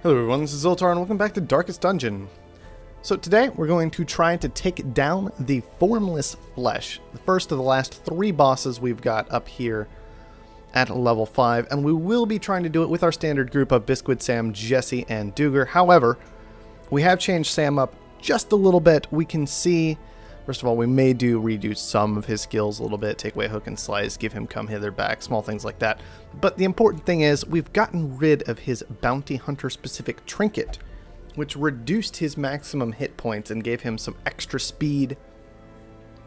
Hello everyone, this is Zoltar and welcome back to Darkest Dungeon. So today we're going to try to take down the Formless Flesh, the first of the last 3 bosses we've got up here at level 5, and we will be trying to do it with our standard group of Biscuit, Sam, Jesse, and Duger. However, we have changed Sam up just a little bit. We can see, first of all, we may redo some of his skills a little bit, take away Hook and Slice, give him Come Hither back, small things like that. But the important thing is we've gotten rid of his Bounty Hunter specific trinket, which reduced his maximum hit points and gave him some extra speed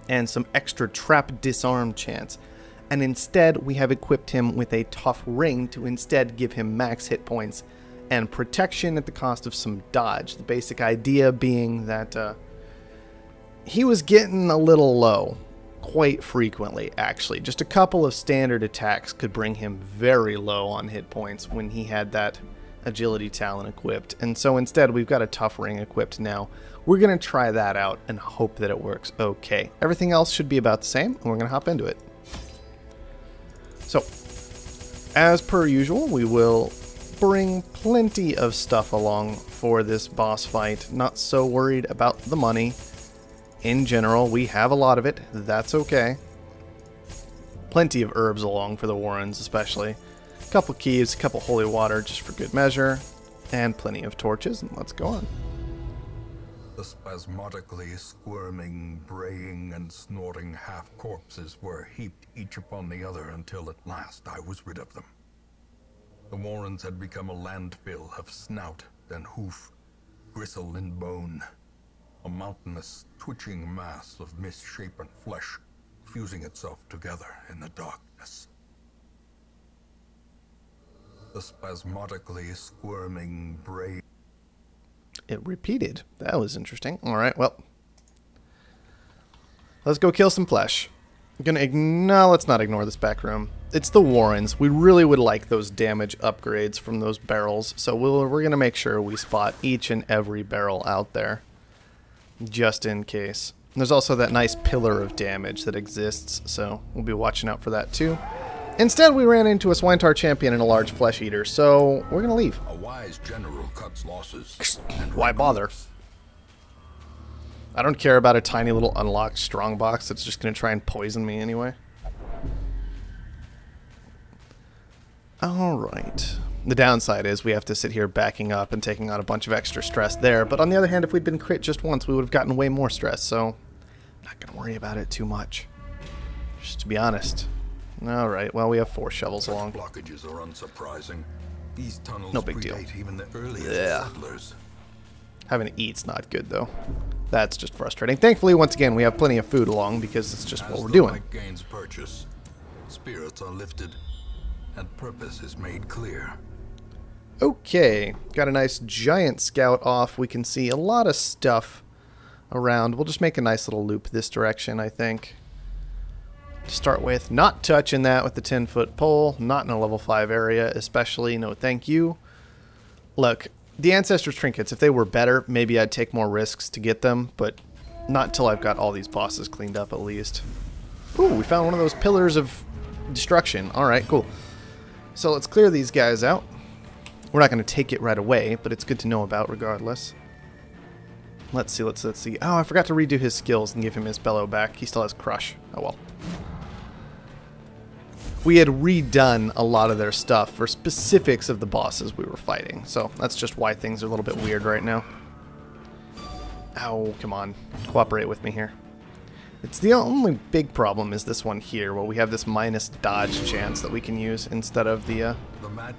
and some extra trap disarm chance. And instead we have equipped him with a tough ring to instead give him max hit points and protection at the cost of some dodge. The basic idea being that he was getting a little low quite frequently, actually. Just a couple of standard attacks could bring him very low on hit points when he had that agility talent equipped. And so instead we've got a tough ring equipped now. We're going to try that out and hope that it works okay. Everything else should be about the same, and we're going to hop into it. So, as per usual, we will bring plenty of stuff along for this boss fight. Not so worried about the money. In general, we have a lot of it. That's okay. Plenty of herbs along for the Warrens, especially. A couple keys, a couple holy water just for good measure, and plenty of torches. And let's go on. The spasmodically squirming, braying, and snorting half-corpses were heaped each upon the other until at last I was rid of them. The Warrens had become a landfill of snout and hoof, gristle and bone. A mountainous, twitching mass of misshapen flesh fusing itself together in the darkness. The spasmodically squirming bray. It repeated. That was interesting. Alright, well. Let's go kill some flesh. Let's not ignore this back room. It's the Warrens. We really would like those damage upgrades from those barrels, so we're going to make sure we spot each and every barrel out there. Just in case. There's also that nice pillar of damage that exists, so we'll be watching out for that too. Instead, we ran into a Swintar champion and a large flesh eater, so we're gonna leave. A wise general cuts losses. Why bother? I don't care about a tiny little unlocked strongbox that's just gonna try and poison me anyway. Alright. The downside is we have to sit here backing up and taking on a bunch of extra stress there, but on the other hand, if we'd been crit just once, we would have gotten way more stress, so I'm not going to worry about it too much. Just to be honest. Alright, well, we have 4 shovels along. Blockages are unsurprising. These tunnels no big deal. Even the earliest settlers. Having to eat's not good, though. That's just frustrating. Thankfully, once again, we have plenty of food along because it's just what we're doing. As the light gains purchase, spirits are lifted, and purpose is made clear. Okay, got a nice giant scout off. We can see a lot of stuff around. We'll just make a nice little loop this direction, I think. To start with, not touching that with the 10-foot pole. Not in a level 5 area, especially. No, thank you. Look, the Ancestors Trinkets, if they were better, maybe I'd take more risks to get them, but not until I've got all these bosses cleaned up, at least. Ooh, we found one of those pillars of destruction. Alright, cool. So let's clear these guys out. We're not going to take it right away, but it's good to know about regardless. Let's see. Oh, I forgot to redo his skills and give him his bellow back. He still has crush. Oh well. We had redone a lot of their stuff for specifics of the bosses we were fighting, so that's just why things are a little bit weird right now. Ow, come on. Cooperate with me here. It's the only big problem is this one here, where we have this minus dodge chance that we can use instead of the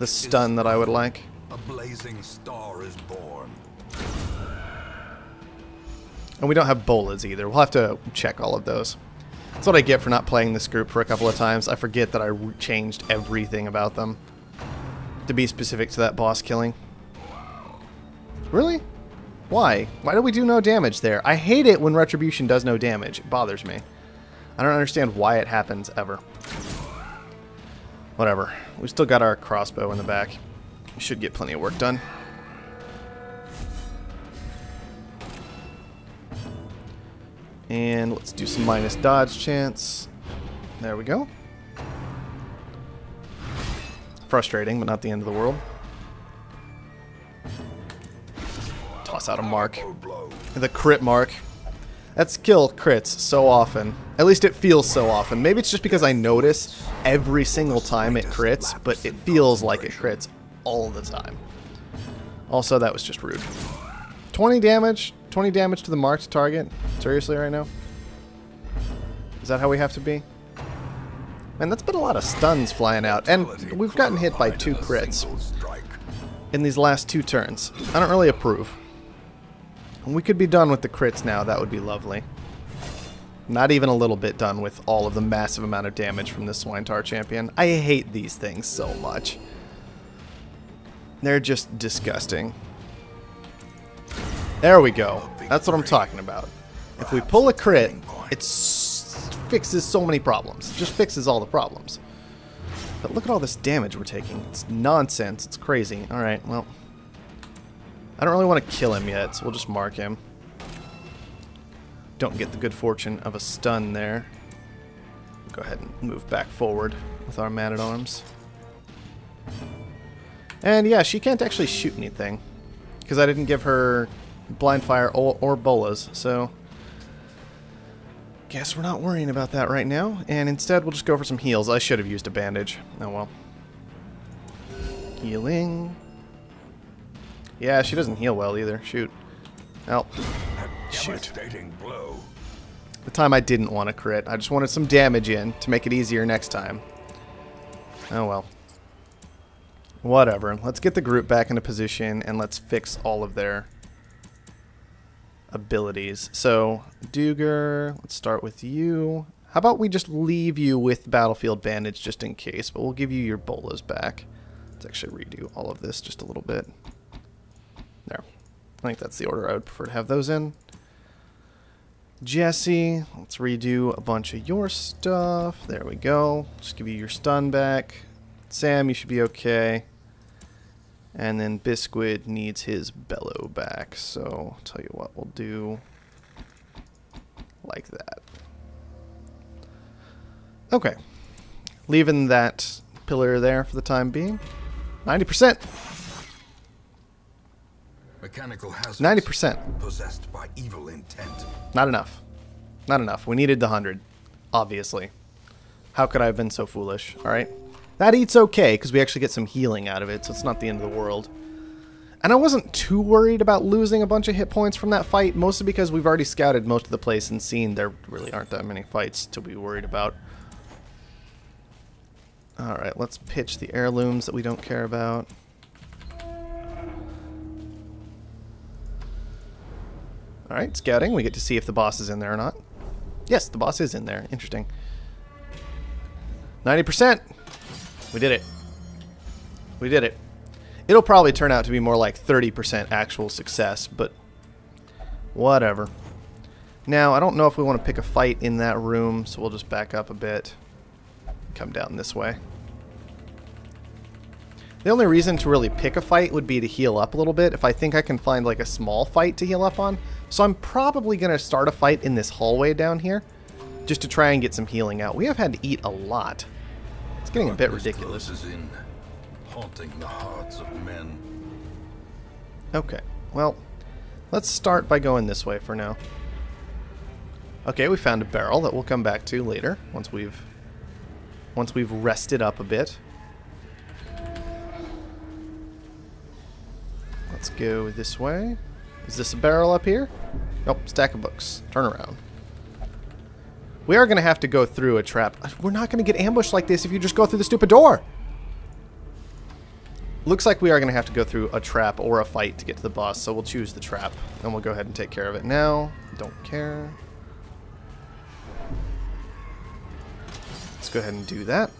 stun that I would like. A blazing star is born. And we don't have bolas either. We'll have to check all of those. That's what I get for not playing this group for a couple of times. I forget that I changed everything about them to be specific to that boss killing. Really? Why? Why do we do no damage there? I hate it when Retribution does no damage. It bothers me. I don't understand why it happens ever. Whatever. We've still got our crossbow in the back. We should get plenty of work done. And let's do some minus dodge chance. There we go. Frustrating, but not the end of the world. toss out a mark. The crit mark. That skill crits so often. At least it feels so often. Maybe it's just because I notice every single time it crits, but it feels like it crits all the time. Also, that was just rude. 20 damage? 20 damage to the marked target? Seriously right now? Is that how we have to be? Man, that's been a lot of stuns flying out. And we've gotten hit by 2 crits in these last 2 turns. I don't really approve. We could be done with the crits now. That would be lovely. Not even a little bit done with all of the massive amount of damage from this Swintar champion. I hate these things so much. They're just disgusting. There we go. That's what I'm talking about. If we pull a crit, it fixes so many problems. It just fixes all the problems. But look at all this damage we're taking. It's nonsense. It's crazy. Alright, well. I don't really want to kill him yet, so we'll just mark him. Don't get the good fortune of a stun there. Go ahead and move back forward with our man-at-arms. And yeah, she can't actually shoot anything, because I didn't give her blind fire or bolas, so guess we're not worrying about that right now. And instead, we'll just go for some heals. I should have used a bandage. Oh well. Healing. Yeah, she doesn't heal well either. Shoot. Oh. Shoot. The time I didn't want to crit. I just wanted some damage in to make it easier next time. Oh well. Whatever. Let's get the group back into position and let's fix all of their abilities. So, Duger, let's start with you. How about we just leave you with Battlefield Bandage just in case, but we'll give you your bolas back. Let's actually redo all of this just a little bit. There. I think that's the order I would prefer to have those in. Jesse, let's redo a bunch of your stuff. There we go. Just give you your stun back. Sam, you should be okay. And then Biscuit needs his bellow back. So, I'll tell you what, we'll do like that. Okay. Leaving that pillar there for the time being. 90%. Mechanical hazards 90%. possessed by evil intent. Not enough. Not enough. We needed the 100. Obviously. How could I have been so foolish? Alright. That eats okay, because we actually get some healing out of it, so it's not the end of the world. And I wasn't too worried about losing a bunch of hit points from that fight, mostly because we've already scouted most of the place and seen there really aren't that many fights to be worried about. Alright, let's pitch the heirlooms that we don't care about. Alright, scouting. We get to see if the boss is in there or not. Yes, the boss is in there. Interesting. 90%! We did it. We did it. It'll probably turn out to be more like 30% actual success, but whatever. Now, I don't know if we want to pick a fight in that room, so we'll just back up a bit. Come down this way. The only reason to really pick a fight would be to heal up a little bit, if I think I can find like a small fight to heal up on. So I'm probably going to start a fight in this hallway down here, just to try and get some healing out. We have had to eat a lot. It's getting a bit ridiculous. In, haunting the hearts of men. Okay, well, let's start by going this way for now. Okay, we found a barrel that we'll come back to later, once we've rested up a bit. Let's go this way. Is this a barrel up here? Nope, stack of books. Turn around. We are going to have to go through a trap. We're not going to get ambushed like this if you just go through the stupid door. Looks like we are going to have to go through a trap or a fight to get to the boss, so we'll choose the trap. And we'll go ahead and take care of it now. Don't care. Let's go ahead and do that.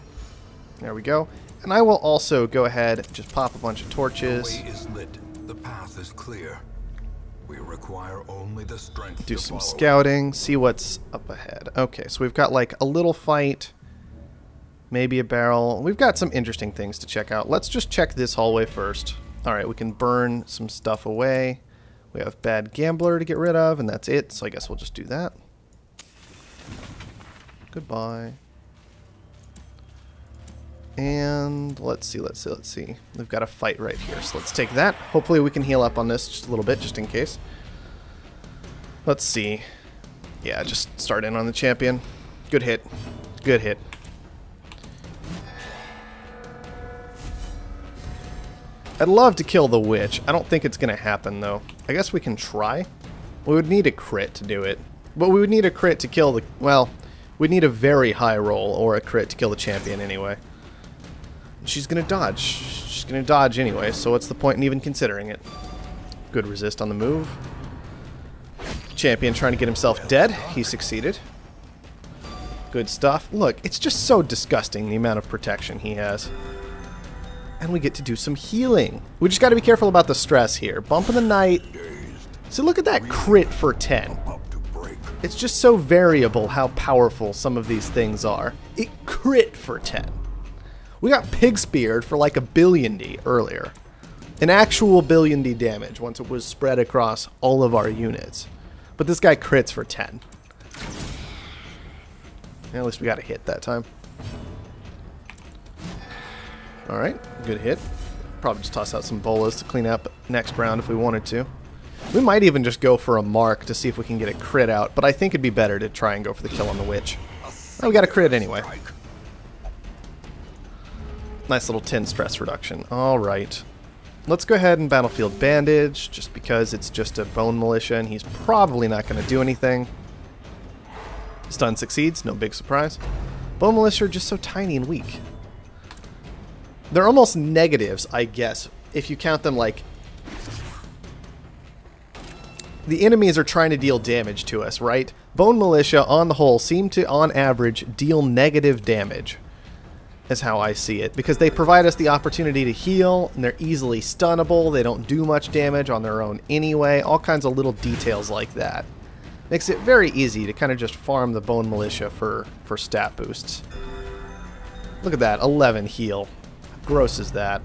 There we go. And I will also go ahead and just pop a bunch of torches. The way is lit. The path is clear. We require only the strength Do to some follow. scouting, see what's up ahead. Okay, so we've got like a little fight, maybe a barrel. We've got some interesting things to check out. Let's just check this hallway first. Alright, we can burn some stuff away. We have bad gambler to get rid of, and that's it, so I guess we'll just do that. Goodbye. And let's see. We've got a fight right here, so let's take that. Hopefully we can heal up on this just a little bit, just in case. Let's see. Yeah, just start in on the champion. Good hit. Good hit. I'd love to kill the witch. I don't think it's going to happen, though. I guess we can try. We would need a crit to do it. But we would need a crit to kill the... Well, we'd need a very high roll or a crit to kill the champion anyway. She's going to dodge. She's going to dodge anyway, so what's the point in even considering it? Good resist on the move. Champion trying to get himself dead. He succeeded. Good stuff. Look, it's just so disgusting the amount of protection he has. And we get to do some healing. We just got to be careful about the stress here. Bump in the night. So look at that crit for 10. It's just so variable how powerful some of these things are. It crit for 10. We got pig speared for like a billion D earlier. An actual billion D damage once it was spread across all of our units. But this guy crits for 10. At least we got a hit that time. Alright, good hit. Probably just toss out some bolas to clean up next round if we wanted to. We might even just go for a mark to see if we can get a crit out, but I think it'd be better to try and go for the kill on the witch. Oh, we got a crit anyway. Nice little 10 stress reduction. Alright. Let's go ahead and Battlefield Bandage, just because it's just a Bone Militia and he's probably not going to do anything. Stun succeeds, no big surprise. Bone Militia are just so tiny and weak. They're almost negatives, I guess, if you count them like... The enemies are trying to deal damage to us, right? Bone Militia, on the whole, seem to, on average, deal negative damage. Is how I see it, because they provide us the opportunity to heal, and they're easily stunnable, they don't do much damage on their own anyway, all kinds of little details like that. Makes it very easy to kind of just farm the Bone Militia for stat boosts. Look at that, 11 heal. How gross is that?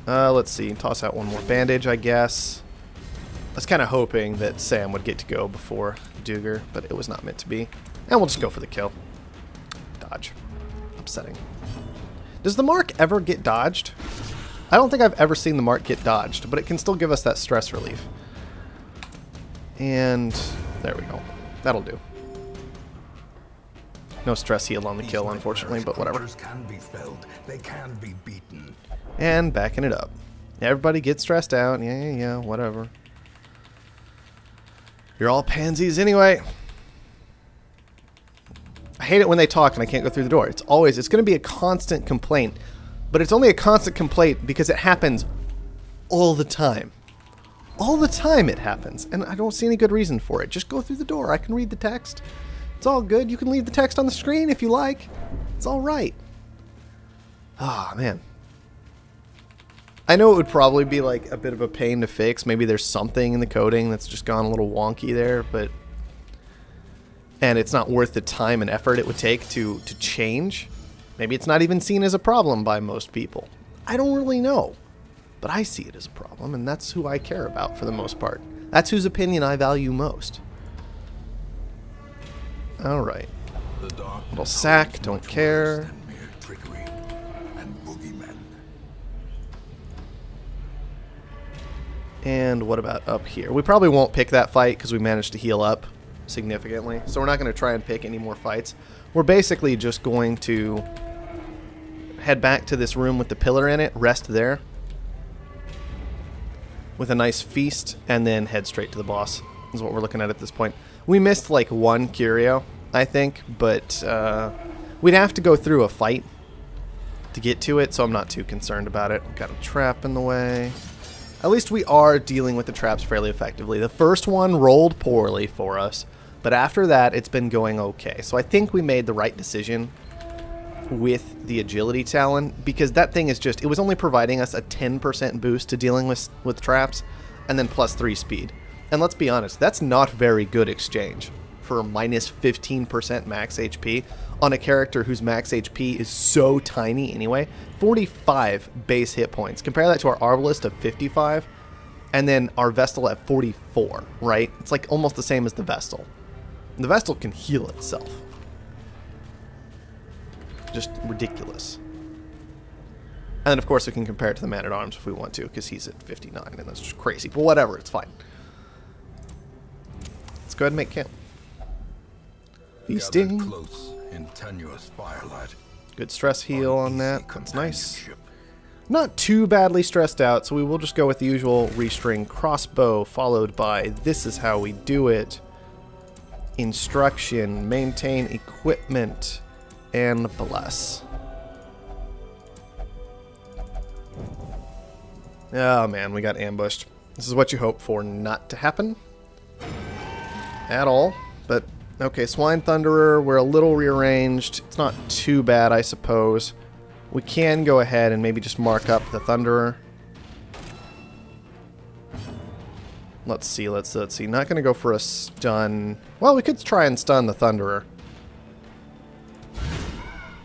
Let's see, toss out one more bandage, I guess. I was kind of hoping that Sam would get to go before Duger, but it was not meant to be. And we'll just go for the kill. Dodge. Upsetting. Does the mark ever get dodged? I don't think I've ever seen the mark get dodged, but it can still give us that stress relief. And there we go. That'll do. No stress heal on the kill, unfortunately, but whatever. They can be beaten. And backing it up. Everybody gets stressed out. Yeah, whatever. You're all pansies anyway. I hate it when they talk and I can't go through the door. It's going to be a constant complaint. But it's only a constant complaint because it happens all the time. All the time it happens. And I don't see any good reason for it. Just go through the door. I can read the text. It's all good. You can leave the text on the screen if you like. It's all right. Ah, man. I know it would probably be like a bit of a pain to fix. Maybe there's something in the coding that's just gone a little wonky there, but... And it's not worth the time and effort it would take to change. Maybe it's not even seen as a problem by most people. I don't really know. But I see it as a problem, and that's who I care about for the most part. That's whose opinion I value most. Alright. Little sack, don't care. And what about up here? We probably won't pick that fight because we managed to heal up significantly. So we're not going to try and pick any more fights. We're basically just going to head back to this room with the pillar in it, rest there with a nice feast, and then head straight to the boss is what we're looking at this point. We missed like one curio, I think, but we'd have to go through a fight to get to it, so I'm not too concerned about it. Got a trap in the way. At least we are dealing with the traps fairly effectively. The first one rolled poorly for us, but after that, it's been going okay. So I think we made the right decision with the agility talon, because that thing is just, it was only providing us a 10% boost to dealing with traps, and then plus 3 speed. And let's be honest, that's not very good exchange for minus 15% max HP on a character whose max HP is so tiny anyway. 45 base hit points. Compare that to our Arbalist of 55, and then our Vestal at 44, right? It's like almost the same as the Vestal. The Vestal can heal itself. Just ridiculous. And then, of course, we can compare it to the Man-at-Arms if we want to, because he's at 59, and that's just crazy. But whatever, it's fine. Let's go ahead and make camp. Feasting. Close in tenuous firelight. Good stress heal on that. That's nice. Not too badly stressed out, so we will just go with the usual restring crossbow, followed by this is how we do it. Instruction, maintain equipment, and bless. Oh man, we got ambushed. This is what you hope for not to happen at all. But okay, Swine Thunderer, we're a little rearranged. It's not too bad, I suppose. We can go ahead and maybe just mark up the Thunderer. Let's see, let's see. Not going to go for a stun. Well, we could try and stun the Thunderer.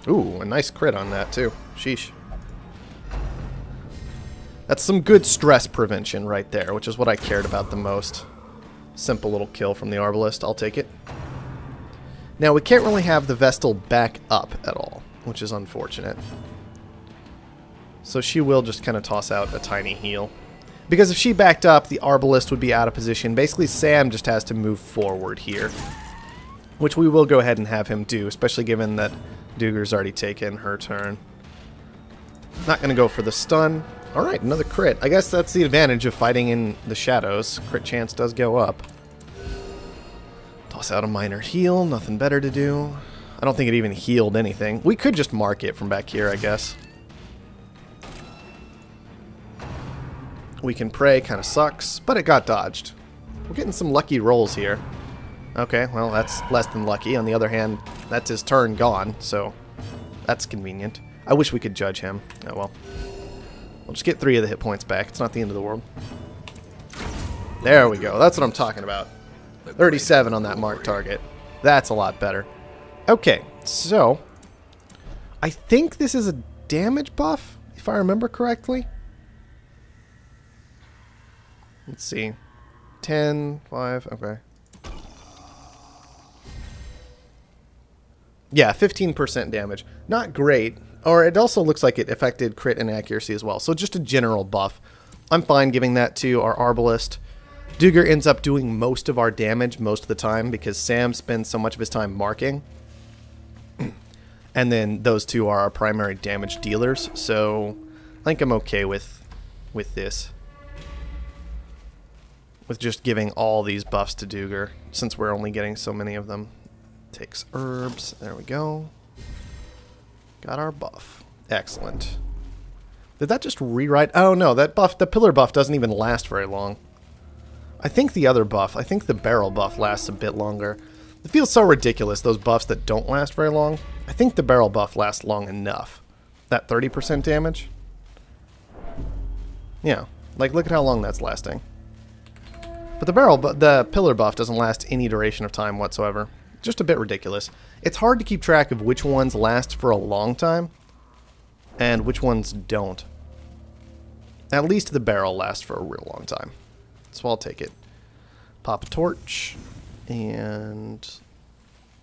Ooh, a nice crit on that too. Sheesh. That's some good stress prevention right there, which is what I cared about the most. Simple little kill from the Arbalist. I'll take it. Now, we can't really have the Vestal back up at all, which is unfortunate. So she will just kind of toss out a tiny heal. Because if she backed up, the Arbalist would be out of position. Basically, Sam just has to move forward here, which we will go ahead and have him do, especially given that Duger's already taken her turn. Not going to go for the stun. Alright, another crit. I guess that's the advantage of fighting in the shadows. Crit chance does go up. Toss out a minor heal. Nothing better to do. I don't think it even healed anything. We could just mark it from back here, I guess. We can pray. Kind of sucks, but it got dodged. We're getting some lucky rolls here. Okay, well, that's less than lucky. On the other hand, that's his turn gone, so that's convenient. I wish we could judge him. Oh well. We'll just get 3 of the hit points back. It's not the end of the world. There we go. That's what I'm talking about. 37 on that mark target. That's a lot better. Okay, so I think this is a damage buff, if I remember correctly. Let's see. 10, 5, okay. Yeah, 15% damage. Not great. Or it also looks like it affected crit and accuracy as well. So just a general buff. I'm fine giving that to our Arbalist. Duger ends up doing most of our damage most of the time because Sam spends so much of his time marking. And then those two are our primary damage dealers. So I think I'm okay with this. With just giving all these buffs to Duger, since we're only getting so many of them. Takes herbs. There we go. Got our buff. Excellent. Did that just rewrite? Oh no, that buff, the pillar buff doesn't even last very long. I think the other buff, I think the barrel buff lasts a bit longer. It feels so ridiculous, those buffs that don't last very long. I think the barrel buff lasts long enough. That 30% damage? Yeah, like look at how long that's lasting. But the pillar buff doesn't last any duration of time whatsoever. Just a bit ridiculous. It's hard to keep track of which ones last for a long time and which ones don't. At least the barrel lasts for a real long time. So I'll take it. Pop a torch. And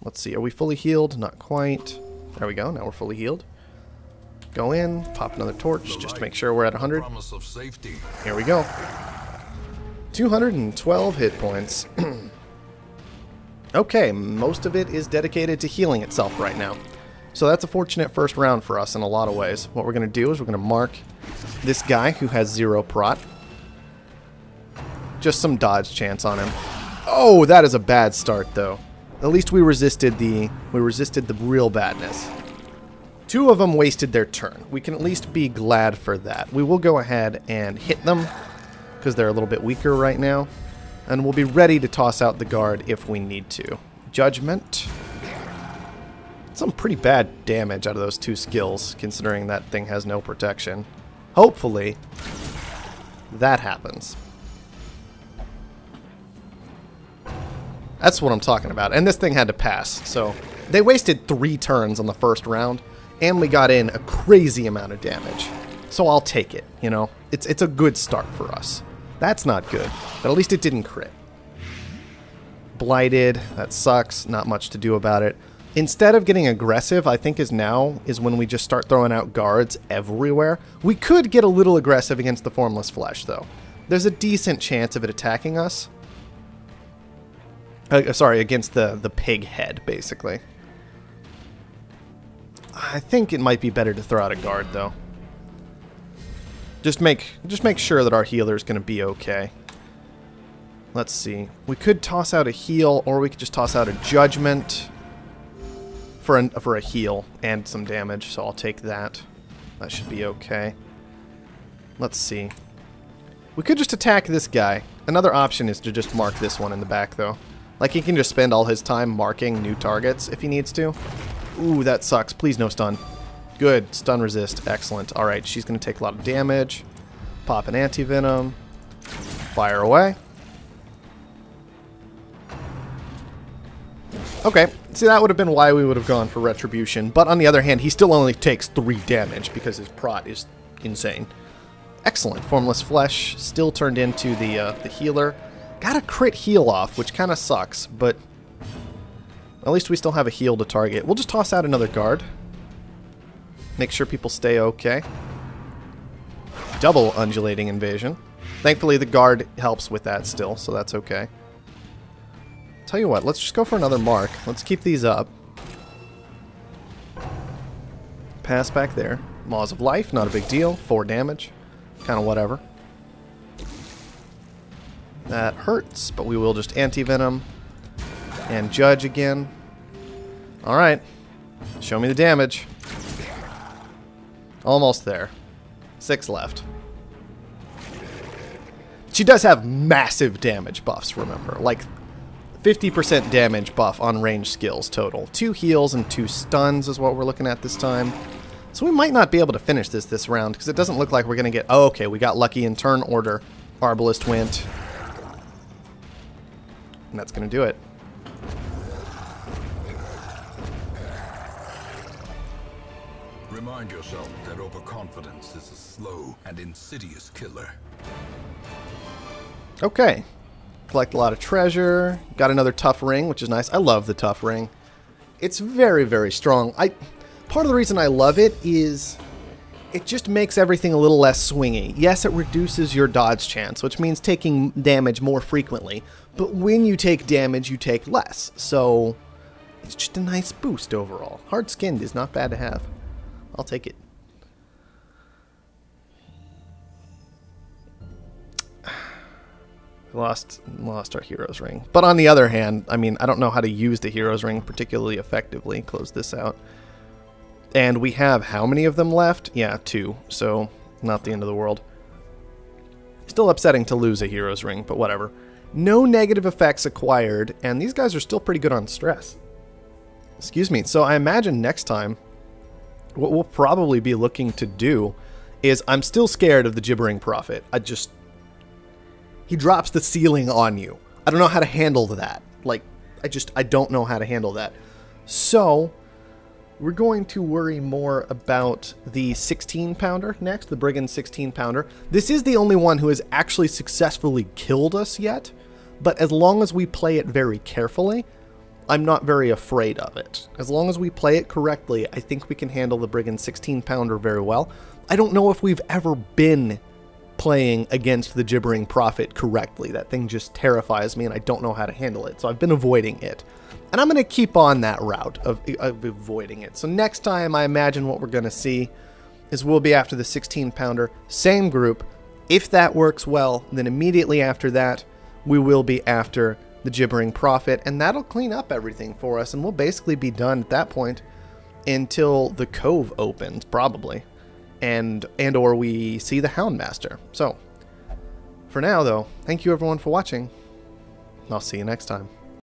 let's see. Are we fully healed? Not quite. There we go. Now we're fully healed. Go in. Pop another torch just to make sure we're at 100. Here we go. 212 hit points. Okay, most of it is dedicated to healing itself right now. So that's a fortunate first round for us in a lot of ways. What we're going to do is we're going to mark this guy who has 0 prot. Just some dodge chance on him. Oh, that is a bad start though. At least we resisted the real badness. 2 of them wasted their turn. We can at least be glad for that. We will go ahead and hit them because they're a little bit weaker right now. And we'll be ready to toss out the guard if we need to. Judgment. Some pretty bad damage out of those 2 skills, considering that thing has no protection. Hopefully, that happens. That's what I'm talking about. And this thing had to pass. So they wasted 3 turns on the first round, and we got in a crazy amount of damage. So I'll take it, you know. It's a good start for us. That's not good, but at least it didn't crit. Blighted, that sucks, not much to do about it. Instead of getting aggressive, I think is when we just start throwing out guards everywhere. We could get a little aggressive against the Formless Flesh, though. There's a decent chance of it attacking us. Sorry, against the pig head, basically. I think it might be better to throw out a guard, though. Just make sure that our healer is going to be okay. Let's see. We could toss out a heal, or we could just toss out a judgment for a heal and some damage, so I'll take that. That should be okay. Let's see. We could just attack this guy. Another option is to just mark this one in the back, though. Like, he can just spend all his time marking new targets if he needs to. Ooh, that sucks. Please no stun. Good. Stun resist. Excellent. Alright, she's going to take a lot of damage. Pop an anti-venom. Fire away. Okay, see, that would have been why we would have gone for Retribution. But on the other hand, he still only takes 3 damage because his prot is insane. Excellent. Formless Flesh still turned into the healer. Got a crit heal off, which kind of sucks, but at least we still have a heal to target. We'll just toss out another guard. Make sure people stay okay. Double undulating invasion. Thankfully, the guard helps with that still, so that's okay. Tell you what, let's just go for another mark. Let's keep these up. Pass back there. Maws of Life, not a big deal. 4 damage. Kind of whatever. That hurts, but we will just anti-venom. And judge again. Alright. Show me the damage. Almost there. 6 left. She does have massive damage buffs, remember. Like, 50% damage buff on range skills total. 2 heals and 2 stuns is what we're looking at this time. So we might not be able to finish this round, because it doesn't look like we're going to get... Oh, okay, we got lucky in turn order. Arbalist went. And that's going to do it. Remind yourself that overconfidence is a slow and insidious killer. Okay. Collect a lot of treasure. Got another tough ring, which is nice. I love the tough ring. It's very, very strong. Part of the reason I love it is it just makes everything a little less swingy. Yes, it reduces your dodge chance, which means taking damage more frequently. But when you take damage, you take less. So it's just a nice boost overall. Hard-skinned is not bad to have. I'll take it. Lost our hero's ring. But on the other hand, I mean, I don't know how to use the hero's ring particularly effectively. Close this out. And we have how many of them left? Yeah, 2. So, not the end of the world. Still upsetting to lose a hero's ring, but whatever. No negative effects acquired, and these guys are still pretty good on stress. Excuse me. So I imagine next time, what we'll probably be looking to do is, I'm still scared of the Gibbering Prophet. He drops the ceiling on you. I don't know how to handle that. Like, I don't know how to handle that. So, we're going to worry more about the 16-pounder next, the Brigand 16-pounder. This is the only one who has actually successfully killed us yet, but as long as we play it very carefully, I'm not very afraid of it. As long as we play it correctly, I think we can handle the Brigand 16-pounder very well. I don't know if we've ever been playing against the Gibbering Prophet correctly. That thing just terrifies me and I don't know how to handle it, so I've been avoiding it. And I'm going to keep on that route of avoiding it. So next time, I imagine what we're going to see is we'll be after the 16-pounder, same group. If that works well, then immediately after that, we will be after the Gibbering Prophet, and that'll clean up everything for us, and we'll basically be done at that point until the Cove opens, probably. And or we see the Houndmaster. So, for now though, thank you everyone for watching. I'll see you next time.